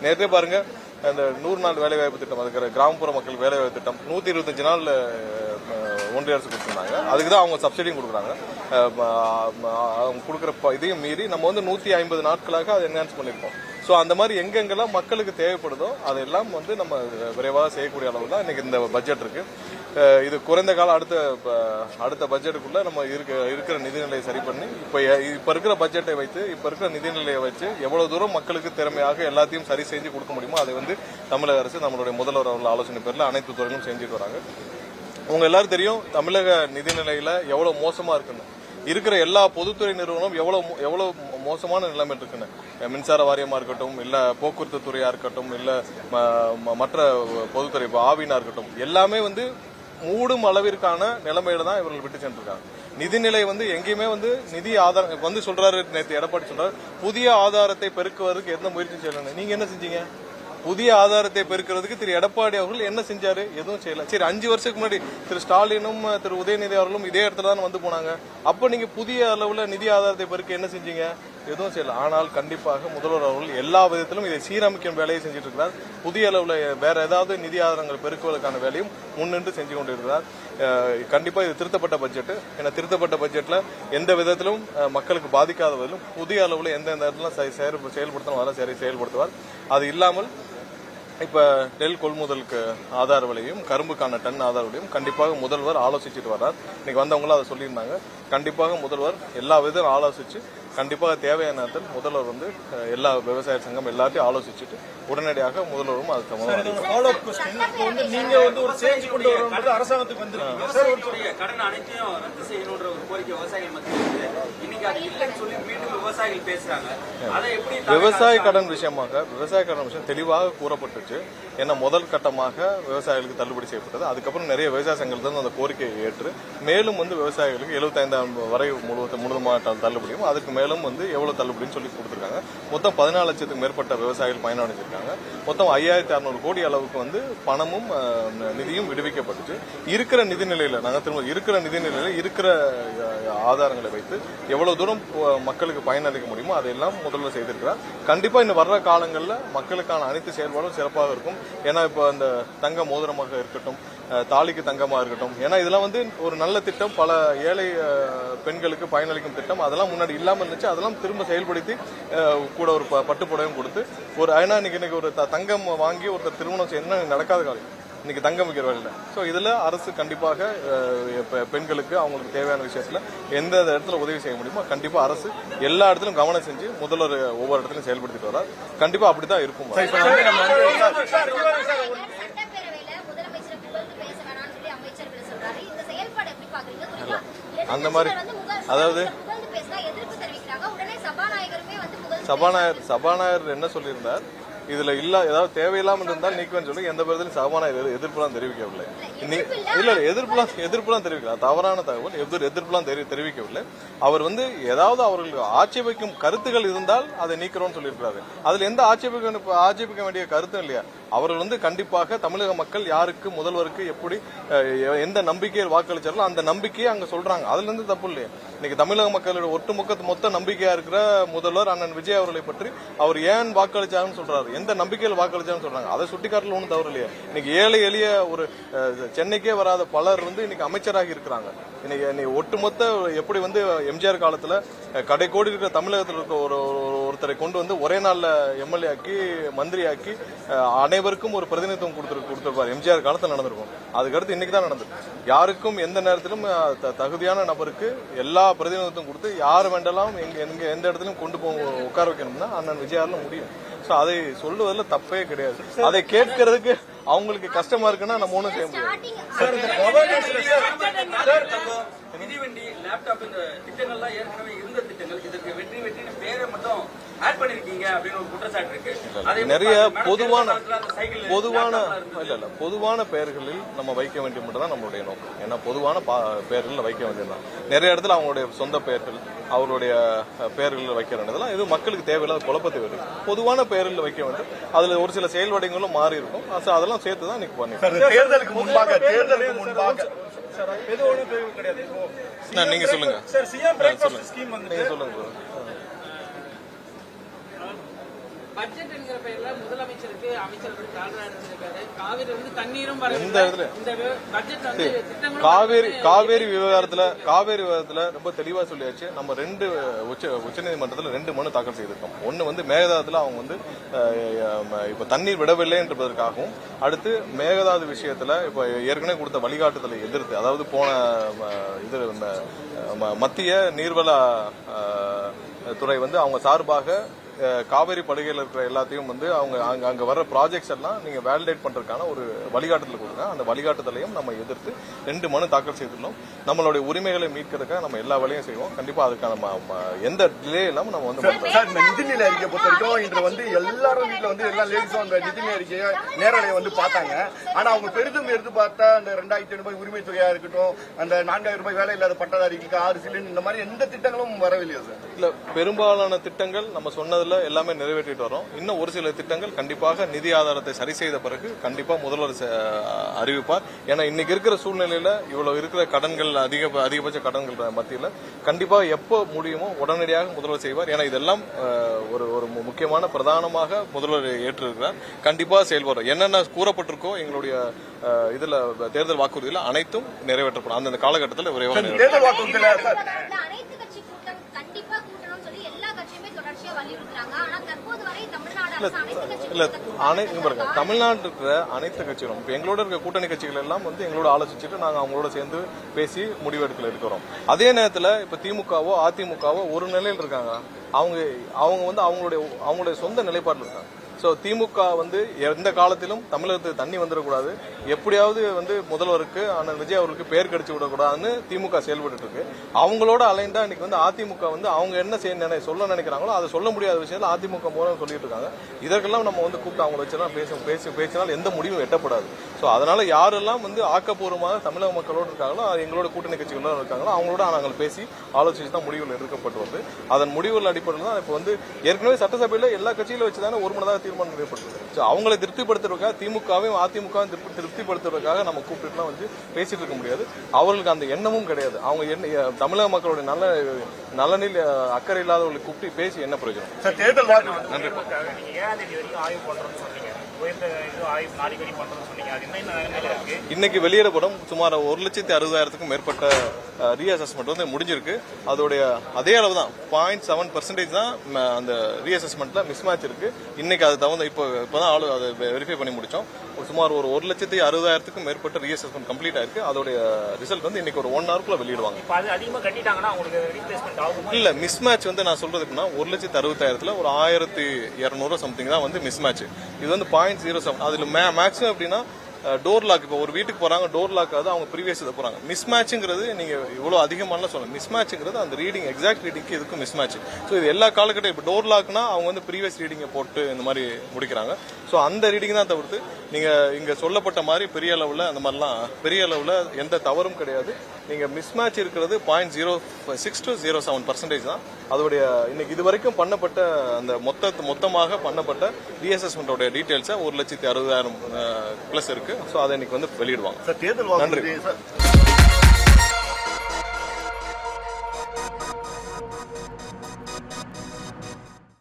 நேற்றே பாருங்க அந்த 100 நாள் வேலைவாய்ப்பு திட்டம், அதுக்கு கிராமப்புற மக்கள் வேலைவாய்ப்பு திட்டம் 125 நாள் ஒன்றிய அரசு கொடுத்துருந்தாங்க. அதுக்கு தான் அவங்க சப்சிடியும் கொடுக்குறாங்க. அவங்க கொடுக்குற இதையும் மீறி நம்ம வந்து 150 நாட்களாக அதை என்ஹான்ஸ் பண்ணியிருக்கோம். ஸோ அந்த மாதிரி எங்கெங்கெல்லாம் மக்களுக்கு தேவைப்படுதோ அதெல்லாம் வந்து நம்ம விரைவாக செய்யக்கூடிய அளவு தான் இன்னைக்கு இந்த பட்ஜெட் இருக்கு. இது குறைந்த கால அடுத்த பட்ஜெட்டுக்குள்ள நம்ம இருக்கிற நிதிநிலையை சரி பண்ணி இப்ப இருக்கிற பட்ஜெட்டை வைத்து இப்ப இருக்கிற நிதிநிலையை வச்சு எவ்வளவு தூரம் மக்களுக்கு திறமையாக எல்லாத்தையும் சரி செஞ்சு கொடுக்க முடியுமோ அதை வந்து தமிழக அரசு நம்மளுடைய முதல்வர் அவர்கள் ஆலோசனை பேரில் அனைத்து துறைகளும் செஞ்சுட்டு வராங்க. உங்க எல்லாரும் தெரியும் தமிழக நிதிநிலையில எவ்வளவு மோசமா இருக்குன்னு. இருக்கிற எல்லா பொதுத்துறை நிறுவனம் எவ்வளவு மோசமான நிலைமை இருக்குன்னு. மின்சார வாரியமா இருக்கட்டும், இல்ல போக்குவரத்து துறையா இருக்கட்டும், இல்ல மற்ற பொதுத்துறை ஆவினா இருக்கட்டும், எல்லாமே வந்து மூடும் அளவிற்கான நிலைமையில தான் இவர்கள் விட்டு சென்றிருக்காங்க. நிதிநிலை வந்து எங்கேயுமே வந்து நிதி ஆதாரம் வந்து சொல்றாரு. நேற்று எடப்பாடி சொல்றாரு புதிய ஆதாரத்தை பெருக்குவதற்கு எந்த முயற்சியும் செய்யணும். நீங்க என்ன செஞ்சீங்க? புதிய ஆதாரத்தை பெருக்கிறதுக்கு திரு எடப்பாடி அவர்கள் என்ன செஞ்சாரு? எதுவும் செய்யல. சரி, 5 வருஷத்துக்கு முன்னாடி திரு ஸ்டாலினும் திரு உதயநிதி அவர்களும் இதே இடத்துல தான் வந்து போனாங்க. அப்ப நீங்க புதிய அளவுல நிதி ஆதாரத்தை பெருக்க என்ன செஞ்சீங்க? எதுவும் செய்யல. ஆனால் கண்டிப்பாக முதல்வர் அவர்கள் எல்லா விதத்திலும் இதை சீரமைக்கும் வேலையை செஞ்சுட்டு இருக்கிறார். புதிய அளவுல வேற ஏதாவது நிதி ஆதாரங்கள் பெருக்குவதற்கான வேலையும் முன்னின்று செஞ்சு கொண்டிருக்கிறார். கண்டிப்பா இது திருத்தப்பட்ட பட்ஜெட். ஏன்னா திருத்தப்பட்ட பட்ஜெட்ல எந்த விதத்திலும் மக்களுக்கு பாதிக்காத வகையிலும் புதிய அளவுல எந்த இடத்துல செயல்படுத்தணும் அதெல்லாம் செயல்படுத்துவார். அது இல்லாமல் இப்ப நெல் கொள்முதலுக்கு ஆதார விலையும் கரும்புக்கான டன் ஆதார விலையும் கண்டிப்பாக முதல்வர் ஆலோசிச்சுட்டு வர்றார். இன்னைக்கு வந்தவங்களும் அதை சொல்லியிருந்தாங்க. கண்டிப்பாக முதல்வர் எல்லா விதம் ஆலோசிச்சு கண்டிப்பாக தேவையான நேரத்தில் முதல்வர் வந்து எல்லா விவசாய சங்கம் எல்லாத்தையும் ஆலோசிச்சுட்டு உடனடியாக முதல்வரும் அது விவசாய கடன் விஷயம் தெளிவாக கூறப்பட்டுச்சு. ஏன்னா முதல் கட்டமாக விவசாயிகளுக்கு தள்ளுபடி செய்யப்பட்டது. அதுக்கப்புறம் நிறைய விவசாய சங்கங்கள் அந்த கோரிக்கையை ஏற்று மேலும் வந்து விவசாயிகளுக்கு 75,000 வரை முழுவதுமான தள்ளுபடியும் அதுக்கு மேலும் வந்து எவ்வளவு தள்ளுபடின்னு சொல்லி கொடுத்திருக்காங்க. மொத்தம் 14 லட்சத்துக்கு மேற்பட்ட விவசாயிகள் பயனடைஞ்சிருக்காங்க. மொத்தம் 5,600 கோடி அளவுக்கு வந்து பணமும் நிதியும் விடுவிக்கப்பட்டுச்சு. இருக்கிற நிதிநிலையில இருக்கிற ஆதாரங்களை வைத்து எவ்வளவு தூரம் மக்களுக்கு பயனளிக்க முடியுமோ அதையெல்லாம் முதல்ல செய்திருக்கிறார். கண்டிப்பா இன்னும் வர்ற காலங்களில் மக்களுக்கான அனைத்து செயல்பாடும் சிறப்பாக இருக்கும். ஏன்னா இப்போ அந்த தங்க மோதிரமாக இருக்கட்டும், தாலிக்கு தங்கமா இருக்கட்டும், ஏன்னா இதெல்லாம் வந்து ஒரு நல்ல திட்டம், பல ஏழை பெண்களுக்கு பயனளிக்கும் திட்டம். அதெல்லாம் முன்னாடி இல்லாம இருந்துச்சு. அதெல்லாம் திரும்ப செயல்படுத்தி கூட ஒரு பட்டுப்புடவையும் கொடுத்து ஏன்னா இன்னைக்கு ஒரு தங்கம் வாங்கி ஒருத்தர் திருமணம் செய்யணும் நடக்காத காலம் இன்னைக்கு தங்கம் விற்கிற வேலை. ஸோ இதுல அரசு கண்டிப்பாக பெண்களுக்கு அவங்களுக்கு தேவையான விஷயத்துல எந்த இடத்துல உதவி செய்ய முடியுமோ கண்டிப்பா அரசு எல்லா இடத்திலும் கவனம் செஞ்சு முதல்வர் ஒவ்வொரு இடத்துலையும் செயல்படுத்திட்டு வர்றார். கண்டிப்பா அப்படித்தான் இருக்கும். அந்த மாதிரி அதாவது சபாநாயகர் என்ன சொல்லியிருந்தார், இதுல ஏதாவது தேவையில்லாமல் இருந்தால் நீக்குவேன்னு சொல்லி எந்த பேரத்திலும் சபாநாயகர் எதிர்ப்புலாம் தெரிவிக்கவில்லை. எதிர்ப்புலாம் தெரிவிக்கல, தவறான தகவல். எதிர்ப்புலாம் தெரிவிக்கவில்லை. அவர் வந்து ஏதாவது அவர்களுக்கு ஆட்சேபிக்கும் கருத்துகள் இருந்தால் அதை நீக்கிறோம்னு சொல்லியிருக்கிறாரு. அதுல எந்த ஆட்சேபிக்க வேண்டிய கருத்தும் இல்லையா. அவர்கள் வந்து கண்டிப்பாக தமிழக மக்கள் யாருக்கு முதல்வருக்கு எப்படி எந்த நம்பிக்கையில் வாக்களிச்சாரோ அந்த நம்பிக்கையை அங்க சொல்றாங்க. அதுல இருந்து தப்பு இல்லையா. இன்னைக்கு தமிழக மக்களோட மொத்த நம்பிக்கையா இருக்கிற முதல்வர் அண்ணன் விஜய் அவர்களை பற்றி அவர் ஏன் வாக்களிச்சாருன்னு சொல்றாரு, எந்த நம்பிக்கையில் வாக்களிச்சாருன்னு சொல்றாங்க. அதை சுட்டிக்காட்டல ஒன்றும் தவறு இல்லையா. இன்னைக்கு ஏழை எளிய ஒரு சென்னைக்கே வராத பலர் வந்து இன்னைக்கு அமைச்சராகி இருக்கிறாங்க. இன்னைக்கு ஒட்டுமொத்த எப்படி வந்து எம்ஜிஆர் காலத்துல கடைக்கோடி இருக்கிற தமிழகத்தில் இருக்க ஒருத்தரை கொண்டு வந்து ஒரே நாள்ல எம்எல்ஏ ஆக்கி மந்திரி ஆக்கி அனைவருக்கும் ஒரு பிரதிநிதித்துவம் கொடுத்திருப்பார். எம்ஜிஆர் காலத்தில் நடந்திருக்கும். அதுக்கடுத்து இன்னைக்கு தான் நடந்தது. யாருக்கும் எந்த நேரத்திலும் தகுதியான நபருக்கு எல்லா பிரதிநிதித்துவம் கொடுத்து யார் வேண்டாலும் எந்த இடத்திலும் கொண்டு உட்கார வைக்கணும்னா அண்ணன் விஜயால முடியும். சோ அதை சொல்லுவதில் தப்பே கிடையாது. அதை கேட்கறதுக்கு அவங்களுக்கு கஷ்டமா இருக்குன்னா நம்ம ஒண்ணும் செய்ய முடியாது. மிதிவண்டி, லேப்டாப் இந்த திட்டங்கள்லாம் ஏற்கனவே இருந்த திட்டங்கள். இதற்கு வெற்றி பேரை மட்டும் ஆட் பண்ணிருக்கீங்க அப்படின்னு ஒரு குற்றச்சாட்டு இருக்கு. நிறைய பொதுவான பெயர்களில் நம்ம வைக்க வேண்டிய மட்டும் தான் நம்மளுடைய நோக்கம். ஏன்னா பொதுவான பெயர்கள் வைக்க வேண்டியதுதான். நிறைய இடத்துல அவங்களுடைய சொந்த பெயர்கள் அவருடைய பெயர்கள் வைக்க வேண்டியதெல்லாம் இது மக்களுக்கு தேவையில்லாத குழப்பத்தை வருது. பொதுவான பெயர்கள் வைக்க வேண்டும். அதுல ஒரு சில செயல்பாடுகளும் மாறி இருக்கும். அதெல்லாம் சேர்த்து தான் இன்னைக்கு பண்ணி தேர்தலுக்கு முன்பாக நீங்க சொல்லுங்க. பட்ஜெட் என்கிற பெயர்ல முதலமைச்சர் அமைச்சர்கள் கால்ராஜ் இருக்காரு. காவிரி வந்து தண்ணீரும் எந்த இடத்துல இந்த பட்ஜெட் வந்து திட்டங்களும் காவேரி விவகாரத்துல ரொம்ப தெளிவா சொல்லியாச்சு. நம்ம உச்சநீதிமன்றத்தில் 2 மனு தாக்கல் செய்திருக்கோம். ஒன்னு வந்து மேகதாதுல அவங்க வந்து இப்ப தண்ணீர் விடவில்லை என்பதற்காகவும், அடுத்து மேகதாது விஷயத்துல இப்ப ஏற்கனவே கொடுத்த வழிகாட்டுதலை எதிர்த்து, அதாவது போன இது மத்திய நீர்வள துறை வந்து அவங்க சார்பாக காவேரி படுகையில் இருக்கிற எல்லாத்தையும் வந்து அவங்க அங்க வர்ற ப்ராஜெக்ட்ஸ் எல்லாம் நீங்க வேலிடேட் பண்றதுக்கான ஒரு வழிகாட்டுதல் கொடுங்க. அந்த வழிகாட்டுதலையும் நம்ம எதிர்த்து 2 மனு தாக்கல் செய்துள்ளோம். நம்மளுடைய உரிமைகளை மீட்கிறதுக்காக நம்ம எல்லா வேலையும் செய்வோம். கண்டிப்பா அதுக்கான எந்த டிலே இல்லாம நம்ம வந்து சார், இந்த நிதிநிலை அறிக்கை பொறுத்த வரைக்கும் இன்று வந்து எல்லாரும் வீட்டுல வந்து எல்லா லேடிஸும் அந்த நிதிநிலை அறிக்கையை நேரலையை வந்து பார்த்தாங்க. ஆனா அவங்க பெரிதும் எடுத்து அந்த 2500 ரூபாய் உரிமை தொகையா இருக்கட்டும், அந்த 4000 ரூபாய் வேலை இல்லாத பட்டதாரிகளுக்கு 6 சிலிண்டர், இந்த மாதிரி எந்த திட்டங்களும் வரவில்லையா சார்? இல்ல, பெரும்பாலான திட்டங்கள் நம்ம சொன்னதுல எல்லாமே நிறைவேற்றிட்டு வரோம். இன்னும் ஒரு சில திட்டங்கள் கண்டிப்பாக நிதி ஆதாரத்தை சரி செய்த பிறகு கண்டிப்பா முதல்வர் அறிவிப்பார். ஏன்னா இன்னைக்கு இருக்கிற சூழ்நிலையில இவ்வளவு இருக்கிற கடன்கள், அதிகபட்ச கடன்கள் மத்தியில கண்டிப்பா எப்போ முடியுமோ உடனடியாக முதல்வர் செய்வார். ஏன்னா இதெல்லாம் ஒரு முக்கியமான பிரதானமாக முதல்வர் ஏற்றிருக்கிறார். கண்டிப்பா செயல்படும். என்னென்ன கூறப்பட்டிருக்கோ எங்களுடைய இதுல தேர்தல் வாக்குறுதியில அனைத்தும் நிறைவேற்றப்படும். அந்தந்த காலகட்டத்தில் விரைவாக தேர்தல் வாக்குறுதியில சார் அனைத்து கட்சி கூட்டம் கண்டிப்பா கூட்டணும்னு சொல்லி எல்லா கட்சியுமே தொடர்ச்சியா வலியுறுத்துறாங்க. ஆனா தற்போது வரை தமிழ்நாடு அரசு அனைத்து கட்சி தமிழ்நாட்டில் இருக்கிற அனைத்து கட்சிகளும் இப்ப எங்களோட இருக்க கூட்டணி கட்சிகள் எல்லாம் வந்து எங்களோட ஆலோசிச்சுட்டு நாங்க அவங்களோட சேர்ந்து பேசி முடிவெடுக்கல இருக்கிறோம். அதே நேரத்தில் இப்ப திமுகவோ அதிமுகவோ ஒரு நிலையில் இருக்காங்க. அவங்க வந்து அவங்களுடைய சொந்த நிலைப்பாட்டில் இருக்காங்க. சோ திமுக வந்து எந்த காலத்திலும் தமிழகத்துக்கு தண்ணி வந்துடக்கூடாது, எப்படியாவது வந்து முதல்வருக்கு அண்ணன் விஜய் அவர்களுக்கு பேர் கடிச்சு விடக்கூடாதுன்னு திமுக செயல்பட்டு இருக்கு. அவங்களோட அலைண்டா இன்னைக்கு வந்து அதிமுக வந்து அவங்க என்ன சொல்ல நினைக்கிறாங்களோ அதை சொல்ல முடியாத விஷயத்துல அதிமுக மூலம் சொல்லிட்டு இருக்காங்க. இதற்கெல்லாம் நம்ம வந்து கூப்பிட்டு அவங்க வச்செல்லாம் பேசினால் எந்த முடிவும் எட்டப்படாது. சோ அதனால யாரெல்லாம் வந்து ஆக்கப்பூர்வமாக தமிழக மக்களோடு இருக்காங்களோ, எங்களோட கூட்டணி கட்சிகளோட இருக்காங்களோ அவங்களோட நாங்கள் பேசி ஆலோசிச்சு தான் முடிவுகள் எடுக்கப்பட்டு வந்து அதன் முடிவுகள் அடிப்படையில் தான் இப்ப வந்து ஏற்கனவே சட்டசபையில எல்லா கட்சியிலும் வச்சுதானே ஒரு மனதாக தீர்மானம் ஏற்பட்டது. அவங்களை திருப்திப்படுத்துறதுக்காக திமுகவும் அதிமுகவும் திருப்திப்படுத்துறதுக்காக நம்ம கூப்பிட்டுலாம் வந்து பேசிட்டு இருக்க முடியாது. அவர்களுக்கு அந்த எண்ணமும் கிடையாது. அவங்க தமிழக மக்களுடைய நலனில் அக்கறை இல்லாதவர்களை கூப்பிட்டு பேசி என்ன பிரயோஜனம்? சார், தேர்தல் வாக்கு நன்றி. இன்னைக்கு வெளியிடப்படும் சுமார் 1,60,000க்கும் மேற்பட்ட ரீஅசஸ்மெண்ட் வந்து முடிஞ்சிருக்கு. அதோடைய அதே அளவு தான் 0.7% தான் அந்த ரீஅசஸ்மெண்ட்ல மிஸ்மேட்ச் இருக்கு. இன்னைக்கு அது தகுந்த இப்பதான் அதை வெரிஃபை பண்ணி முடிச்சோம். சுமார் 1,60,000க்கும் மேற்பட்ட ரீஅசஸ்மெண்ட் கம்ப்ளீட் ஆயிருக்கு. அதோடைய ரிசல்ட் வந்து இன்னைக்கு ஒரு 1 ஹவருக்குள்ள வெளியிடுவாங்க. இல்ல, மிஸ்மேட்ச் வந்து நான் சொல்றது எப்படின்னா 1,60,000த்துல ஒரு 1,200 சம்திங் தான் வந்து மிஸ்மேட்ச். இது வந்து 0.07. அதுல மேக்ஸிமம் எப்படின்னா டோர் லாக், இப்போ ஒரு வீட்டுக்கு போறாங்க, டோர் லாக் ஆகுது, அவங்க ப்ரீவியஸ் இதை போறாங்க. மிஸ்மேட்ச்ங்கிறது நீங்க இவ்வளவு அதிகமான சொல்லலாம். மிஸ்மேட்ச்ங்கிறது அந்த ரீடிங் எக்ஸாக்ட் ரீடிங்க்கு இதுக்கும் மிஸ்மேட்ச். ஸோ இது எல்லா காலகட்டம் இப்போ டோர் லாக்னா அவங்க வந்து ப்ரீவியஸ் ரீடிங்கை போட்டு இந்த மாதிரி முடிக்கிறாங்க. ஸோ அந்த ரீடிங் தான் தவிர்த்து நீங்க இங்க சொல்லப்பட்ட மாதிரி பெரிய அளவுல அந்த மாதிரிலாம் பெரிய அளவுல எந்த தவறும் கிடையாது. நீங்க மிஸ்மேட்ச் இருக்கிறது 0.06 to 0.07% தான். அதோடைய இன்னைக்கு இது வரைக்கும் பண்ணப்பட்ட அந்த மொத்தமாக பண்ணப்பட்ட ரீஅசஸ்மெண்டோட டீடைல்ஸை 1,60,000 பிளஸ் இருக்கு. ஸோ அதை இன்னைக்கு வந்து வெளியிடுவாங்க. தேர்தல் வாக்குறுதி